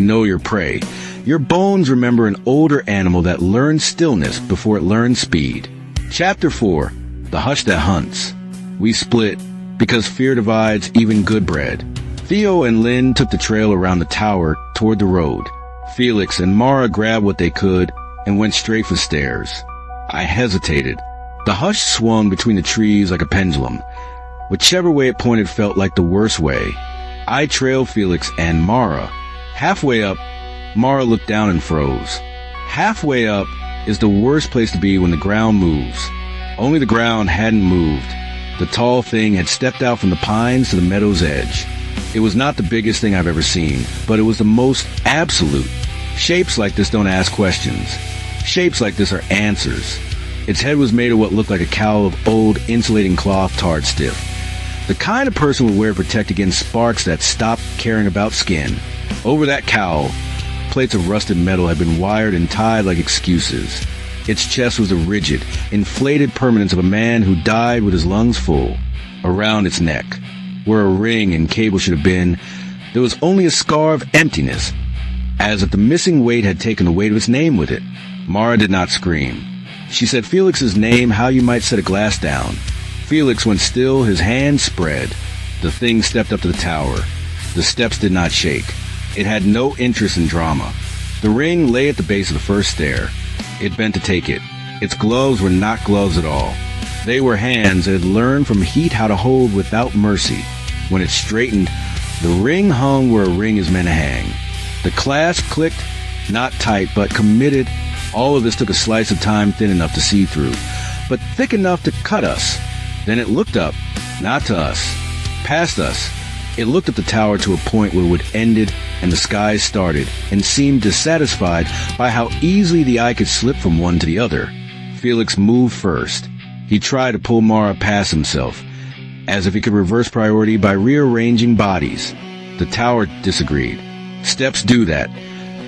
know your prey. Your bones remember an older animal that learned stillness before it learned speed. Chapter 4. The Hush That Hunts. We split because fear divides even good bread. Theo and Lin took the trail around the tower toward the road. Felix and Mara grabbed what they could and went straight for stairs. I hesitated. The hush swung between the trees like a pendulum. Whichever way it pointed felt like the worst way. I trailed Felix and Mara. Halfway up, Mara looked down and froze. Halfway up is the worst place to be when the ground moves. Only the ground hadn't moved. The tall thing had stepped out from the pines to the meadow's edge. It was not the biggest thing I've ever seen, but it was the most absolute. Shapes like this don't ask questions. Shapes like this are answers. Its head was made of what looked like a cowl of old insulating cloth tarred stiff. The kind a person would wear to protect against sparks that stopped caring about skin. Over that cowl, plates of rusted metal had been wired and tied like excuses. Its chest was a rigid, inflated permanence of a man who died with his lungs full. Around its neck, where a ring and cable should have been, there was only a scar of emptiness, as if the missing weight had taken the weight of its name with it. Mara did not scream. She said Felix's name how you might set a glass down. Felix went still, his hands spread. The thing stepped up to the tower. The steps did not shake. It had no interest in drama. The ring lay at the base of the first stair. It bent to take it. Its gloves were not gloves at all. They were hands that had learned from heat how to hold without mercy. When it straightened, the ring hung where a ring is meant to hang. The clasp clicked, not tight, but committed. All of this took a slice of time thin enough to see through, but thick enough to cut us. Then it looked up, not to us, past us. It looked at the tower to a point where it ended and the skies started, and seemed dissatisfied by how easily the eye could slip from one to the other. Felix moved first. He tried to pull Mara past himself, as if he could reverse priority by rearranging bodies. The tower disagreed. Steps do that.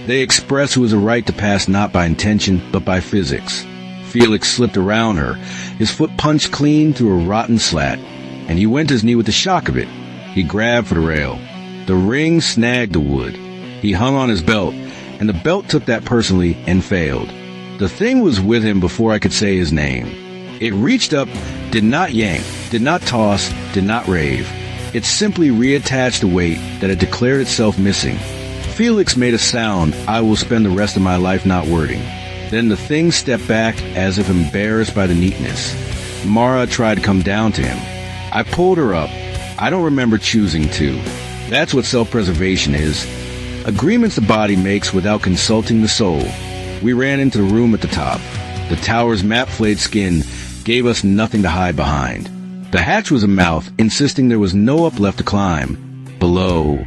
They express who has a right to pass not by intention, but by physics. Felix slipped around her. His foot punched clean through a rotten slat, and he went to his knee with the shock of it. He grabbed for the rail. The ring snagged the wood. He hung on his belt, and the belt took that personally and failed. The thing was with him before I could say his name. It reached up, did not yank, did not toss, did not rave. It simply reattached the weight that had declared itself missing. Felix made a sound I will spend the rest of my life not wording. Then the thing stepped back as if embarrassed by the neatness. Mara tried to come down to him. I pulled her up. I don't remember choosing to. That's what self-preservation is. Agreements the body makes without consulting the soul. We ran into the room at the top. The tower's map-flayed skin gave us nothing to hide behind. The hatch was a mouth, insisting there was no up left to climb. Below,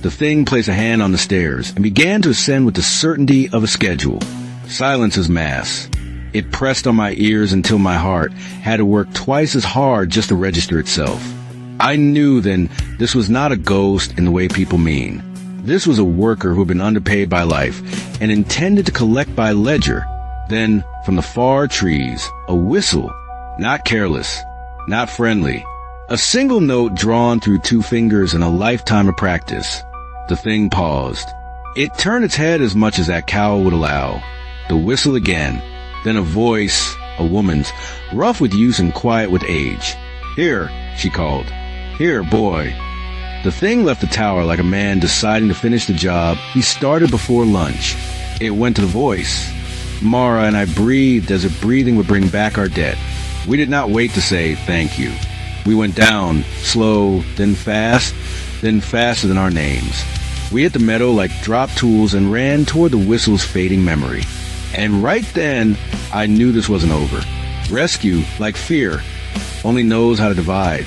the thing placed a hand on the stairs and began to ascend with the certainty of a schedule. Silence is mass. It pressed on my ears until my heart had to work twice as hard just to register itself. I knew then this was not a ghost in the way people mean. This was a worker who had been underpaid by life and intended to collect by ledger. Then, from the far trees, a whistle, not careless, not friendly. A single note drawn through 2 fingers in a lifetime of practice. The thing paused. It turned its head as much as that cowl would allow. The whistle again. Then a voice, a woman's, rough with use and quiet with age. "Here," she called. "Here, boy." The thing left the tower like a man deciding to finish the job he started before lunch. It went to the voice. Mara and I breathed as if breathing would bring back our debt. We did not wait to say thank you. We went down, slow, then faster than our names. We hit the meadow like drop tools and ran toward the whistle's fading memory. And right then, I knew this wasn't over. Rescue, like fear, only knows how to divide.